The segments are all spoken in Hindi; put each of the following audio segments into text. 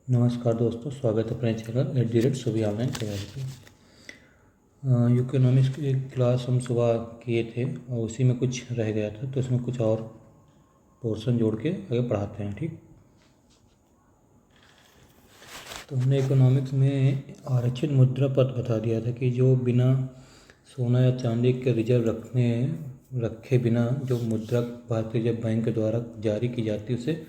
नमस्कार दोस्तों, स्वागत है अपने चैनल @सुबह ऑनलाइन तैयारी पे। इकोनॉमिक्स की एक क्लास हम सुबह किए थे और उसी में कुछ रह गया था, तो इसमें कुछ और पोर्शन जोड़ के आगे पढ़ाते हैं। ठीक, तो हमने इकोनॉमिक्स में आरक्षित मुद्रा पत्र बता दिया था कि जो बिना सोना या चांदी के रिजर्व रखे बिना जो मुद्रा भारतीय रिजर्व बैंक के द्वारा जारी की जाती है उसे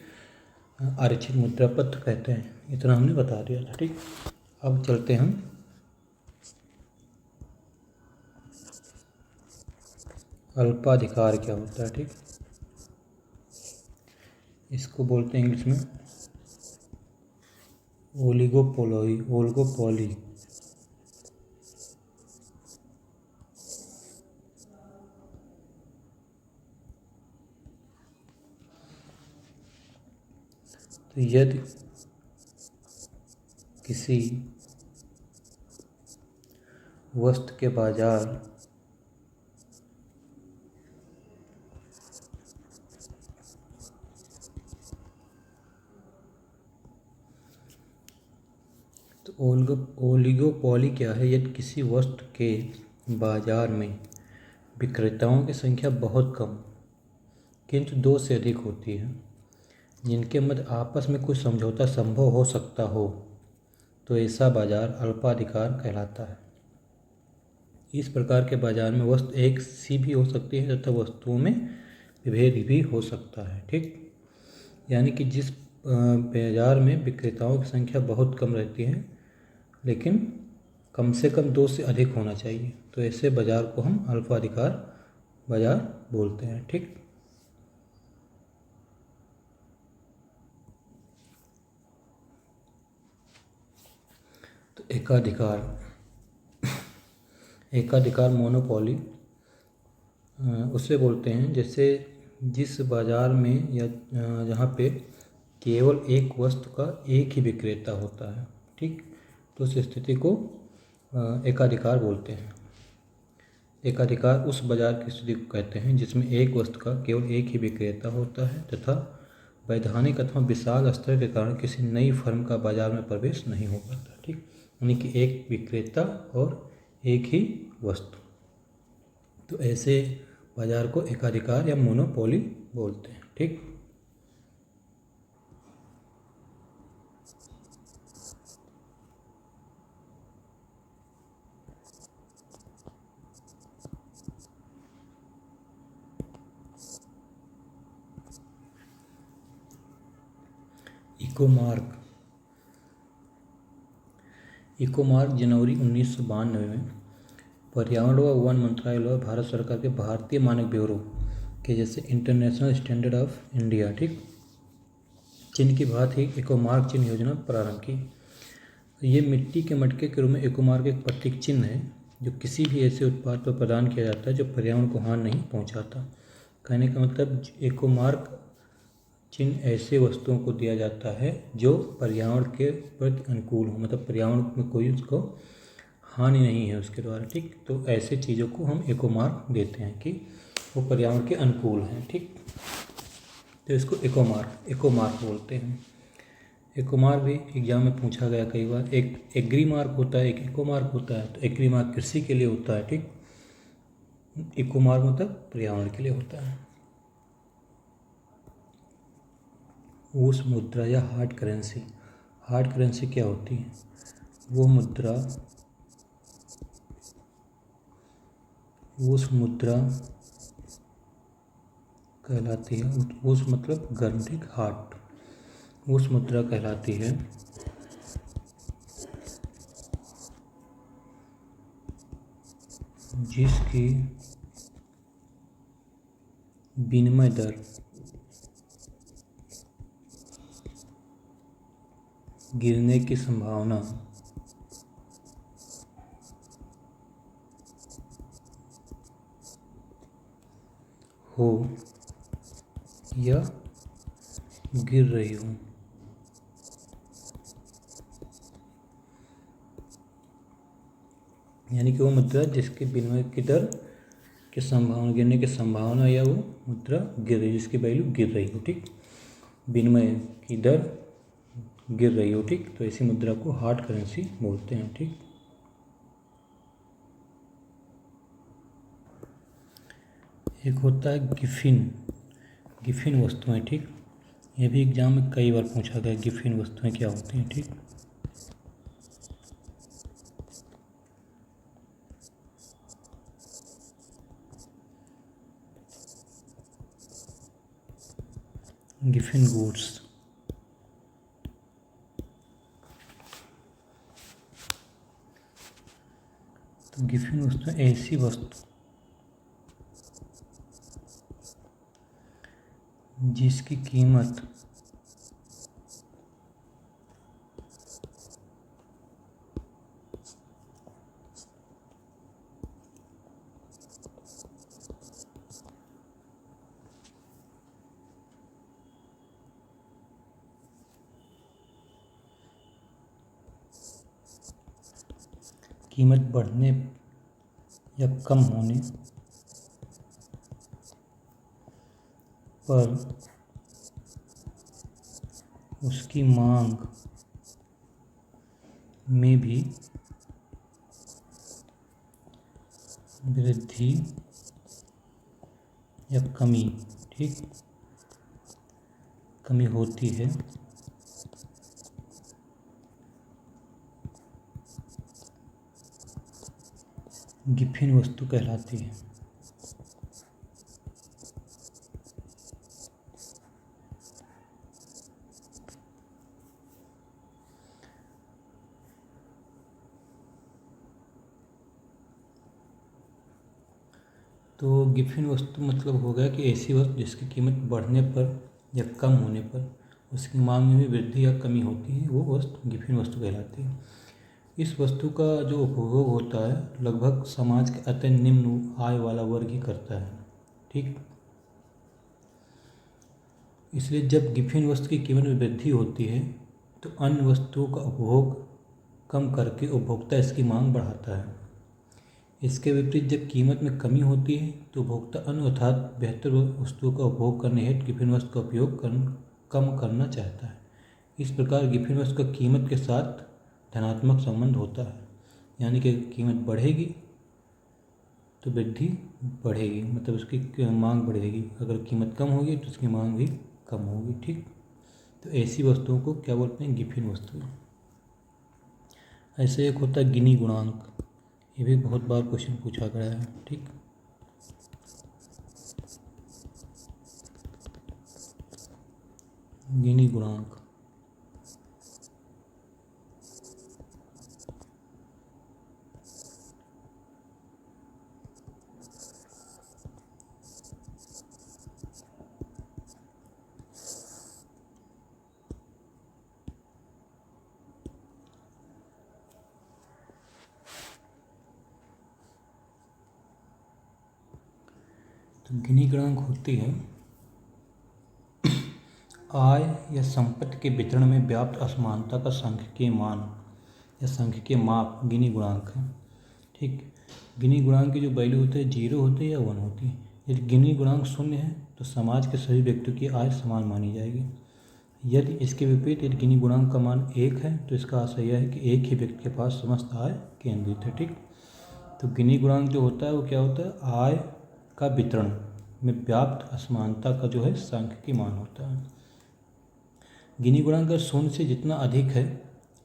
आरक्षित मुद्रा पत्र कहते हैं। इतना हमने बता दिया था। ठीक, अब चलते हैं हम अल्पाधिकार क्या होता है। ठीक, इसको बोलते हैं इंग्लिश में ओलिगोपोली। तो यदि किसी वस्तु के बाजार तो ओलिगोपोली क्या है? यदि किसी वस्तु के बाजार में विक्रेताओं की संख्या बहुत कम किंतु दो से अधिक होती है, जिनके मध्य आपस में कुछ समझौता संभव हो सकता हो, तो ऐसा बाजार अल्पाधिकार कहलाता है। इस प्रकार के बाजार में वस्तु एक सी भी हो सकती है तथा वस्तुओं में विभेद भी हो सकता है। ठीक, यानी कि जिस बाजार में विक्रेताओं की संख्या बहुत कम रहती है लेकिन कम से कम दो से अधिक होना चाहिए, तो ऐसे बाजार को हम अल्पाधिकार बाजार बोलते हैं। ठीक, तो एकाधिकार मोनोपोली उसे बोलते हैं जैसे जिस बाजार में या जहाँ पे केवल एक वस्तु का एक ही विक्रेता होता है। ठीक, तो उस स्थिति को एकाधिकार बोलते हैं। एकाधिकार उस बाजार की स्थिति को कहते हैं जिसमें एक वस्तु का केवल एक ही विक्रेता होता है तथा वैधानिक अथवा विशाल स्तर के कारण किसी नई फर्म का बाजार में प्रवेश नहीं हो पाता। ठीक, यानी कि एक विक्रेता और एक ही वस्तु, तो ऐसे बाजार को एकाधिकार या मोनोपोली बोलते हैं। ठीक, इकोमार्क जनवरी 1992 में पर्यावरण व वन मंत्रालय और भारत सरकार के भारतीय मानक ब्यूरो के जैसे इंटरनेशनल स्टैंडर्ड ऑफ इंडिया ठीक चिन्ह की भांति इकोमार्क चिन्ह योजना प्रारंभ की। ये मिट्टी के मटके के रूप में इकोमार्क एक प्रतीक चिन्ह है जो किसी भी ऐसे उत्पाद पर प्रदान किया जाता है जो पर्यावरण को हानि नहीं पहुंचाता। कहने का मतलब इकोमार्क चिन्ह ऐसे वस्तुओं को दिया जाता है जो पर्यावरण के प्रति अनुकूल हो, मतलब पर्यावरण में कोई उसको हानि नहीं है उसके द्वारा। ठीक, तो ऐसे चीज़ों को हम इकोमार्क देते हैं कि वो पर्यावरण के अनुकूल हैं। ठीक, तो इसको इकोमार्क बोलते हैं। इकोमार्क भी एग्जाम में पूछा गया कई बार। एक एग्री मार्क होता है, एक इकोमार्क होता है। तो एग्री मार्क कृषि के लिए होता है। ठीक, इकोमार्क मतलब पर्यावरण के लिए होता है। उस मुद्रा या हार्ड करेंसी क्या होती है? वो मुद्रा उस मुद्रा कहलाती है, उस मतलब गर्म। ठीक, हार्ट उस मुद्रा कहलाती है जिसकी विनिमय दर गिरने की संभावना हो या गिर रही हो। यानी कि वो मुद्रा जिसके विनिमय की दर की संभावना गिरने की संभावना या वो मुद्रा गिर रही, जिसकी वैल्यू गिर रही हो। ठीक, विनिमय की दर गिर रही हो, ठीक। तो ऐसी मुद्रा को हार्ड करेंसी बोलते हैं, ठीक। एक होता है गिफिन, गिफिन वस्तुएं, ठीक। ये भी एग्जाम में कई बार पूछा गया, गिफिन वस्तुएं क्या होती हैं, ठीक। गिफिन गुड्स, तो गिफिन वस्तुएं ऐसी वस्तु जिसकी कीमत कीमत बढ़ने या कम होने पर उसकी मांग में भी वृद्धि या कमी, ठीक, कमी होती है। गिफिन वस्तु कहलाती है। तो गिफिन वस्तु मतलब हो गया कि ऐसी वस्तु जिसकी कीमत बढ़ने पर या कम होने पर उसकी मांग में भी वृद्धि या कमी होती है, वो वस्तु गिफिन वस्तु कहलाती है। इस वस्तु का जो उपभोग होता है लगभग समाज के अति निम्न आय वाला वर्ग ही करता है, ठीक। इसलिए जब गिफिन वस्तु की कीमत में वृद्धि होती है तो अन्य वस्तुओं का उपभोग कम करके उपभोक्ता इसकी मांग बढ़ाता है। इसके विपरीत जब कीमत में कमी होती है तो उपभोक्ता अन्य अर्थात बेहतर वस्तुओं का उपभोग करने हेतु गिफिन वस्तु का उपयोग कम करना चाहता है। इस प्रकार गिफिन वस्तु का कीमत के साथ धनात्मक संबंध होता है, यानी कि कीमत बढ़ेगी तो वृद्धि बढ़ेगी, मतलब उसकी मांग बढ़ेगी। अगर कीमत कम होगी तो उसकी मांग भी कम होगी, ठीक। तो ऐसी वस्तुओं को क्या बोलते हैं, गिफिन वस्तुएं। ऐसे एक होता है गिनी गुणांक, ये भी बहुत बार क्वेश्चन पूछा गया है, ठीक। गिनी गुणांक तो गिनी गुणांक होती है आय या संपत्ति के वितरण में व्याप्त असमानता का सांख्यिकीय मान या सांख्यिकीय माप गिनी गुणांक है, ठीक। गिनी गुणांक की जो वैल्यू होती है 0 होती है या 1 होती है। यदि गिनी गुणांक 0 है तो समाज के सभी व्यक्तियों की आय समान मानी जाएगी। यदि इसके विपरीत यदि गिनी गुणांक का मान 1 है तो इसका आशय यह है कि एक ही व्यक्ति के पास समस्त आय केंद्रित है, ठीक। तो गिनी गुणांक जो होता है वो क्या होता है, आय का वितरण में व्याप्त असमानता का जो है सांख्यिकीय मान होता है। गिनी गुणांक अगर 0 से जितना अधिक है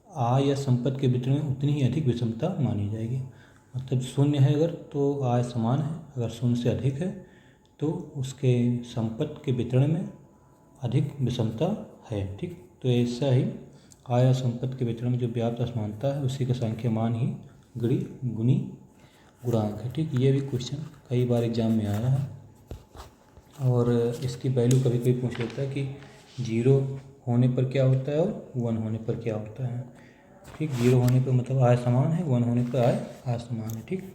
आय या संपत्ति के वितरण में उतनी ही अधिक विषमता मानी जाएगी। मतलब 0 है अगर तो आय समान है, अगर 0 से अधिक है तो उसके संपत्ति के वितरण में अधिक विषमता है, ठीक। तो ऐसा ही आय या संपत्ति के वितरण में जो व्याप्त असमानता है उसी का सांख्यिकीय मान ही गुणी गुणांक है, ठीक। ये भी क्वेश्चन कई बार एग्जाम में आया है और इसकी वैल्यू कभी कभी पूछ लेता है कि 0 होने पर क्या होता है और 1 होने पर क्या होता है, ठीक। 0 होने पर मतलब आय समान है, 1 होने पर आय असमान है, ठीक।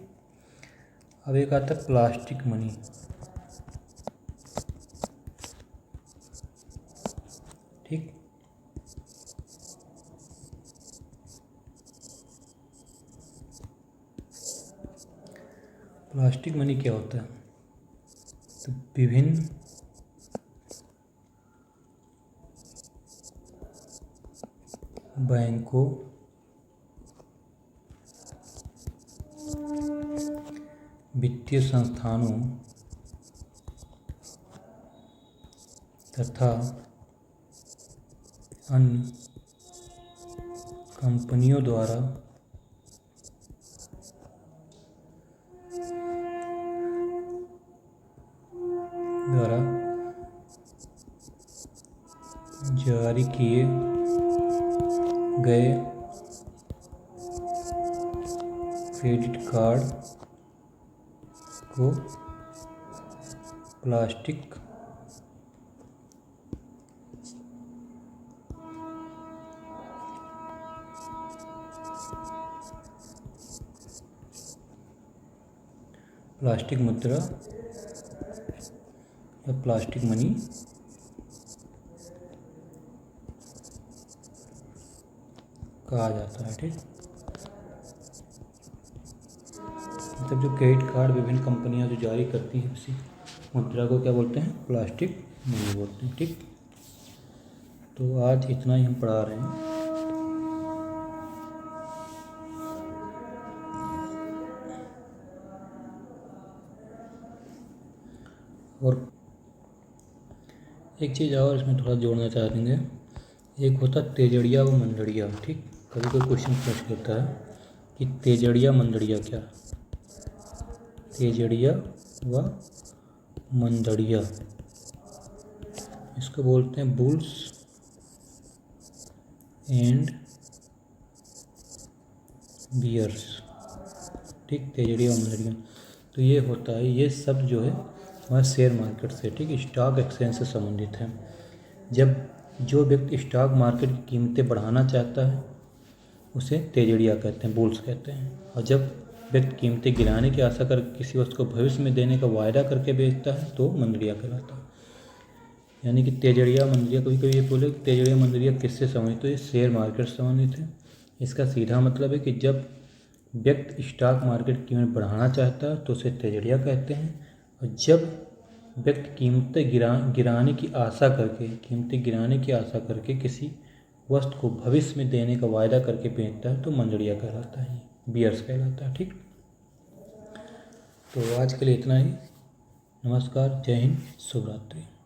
अब एक आता है प्लास्टिक मनी, ठीक। प्लास्टिक मनी क्या होता है, तो बैंकों वित्तीय संस्थानों तथा अन्य कंपनियों द्वारा जारी किए गए क्रेडिट कार्ड को प्लास्टिक मुद्रा या प्लास्टिक मनी कहा जाता है। ठीक, मतलब जो क्रेडिट कार्ड विभिन्न कंपनियां जो जारी करती है उसी मुद्रा को क्या बोलते हैं? प्लास्टिक मनी बोलते हैं। ठीक, तो आज इतना ही हम पढ़ा रहे हैं। और एक चीज़ और इसमें थोड़ा जोड़ना चाहेंगे, एक होता तेजड़िया व मंदड़िया। ठीक, कभी कोई क्वेश्चन पूछ लेता है कि तेजड़िया मंदड़िया क्या? तेजड़िया व मंदड़िया इसको बोलते हैं बुल्स एंड बियर्स। ठीक, तेजड़िया व मंदड़िया तो ये होता है, ये सब जो है हमारे शेयर मार्केट से, ठीक, स्टॉक एक्सचेंज से संबंधित है। जब जो व्यक्ति स्टॉक मार्केट की कीमतें बढ़ाना चाहता है उसे तेजड़िया कहते हैं, बुल्स कहते हैं। और जब व्यक्ति कीमतें गिराने की आशा कर किसी वस्तु को भविष्य में देने का वायदा करके बेचता है तो मंदड़िया कहलाता है। यानी कि तेजड़िया मंदड़िया, कभी कभी ये बोले तेजड़िया मंदड़िया किससे संबंधित? तो ये शेयर मार्केट से संबंधित है। इसका सीधा मतलब है कि जब व्यक्ति स्टॉक मार्केट की कीमत बढ़ाना चाहता है तो उसे तेजड़िया कहते हैं, और जब व्यक्ति कीमतें गिराने की आशा करके किसी वस्तु को भविष्य में देने का वायदा करके बेचता है तो मंदड़िया कहलाता है, बियर्स कहलाता है। ठीक, तो आज के लिए इतना ही। नमस्कार, जय हिंद, शुभ रात्रि।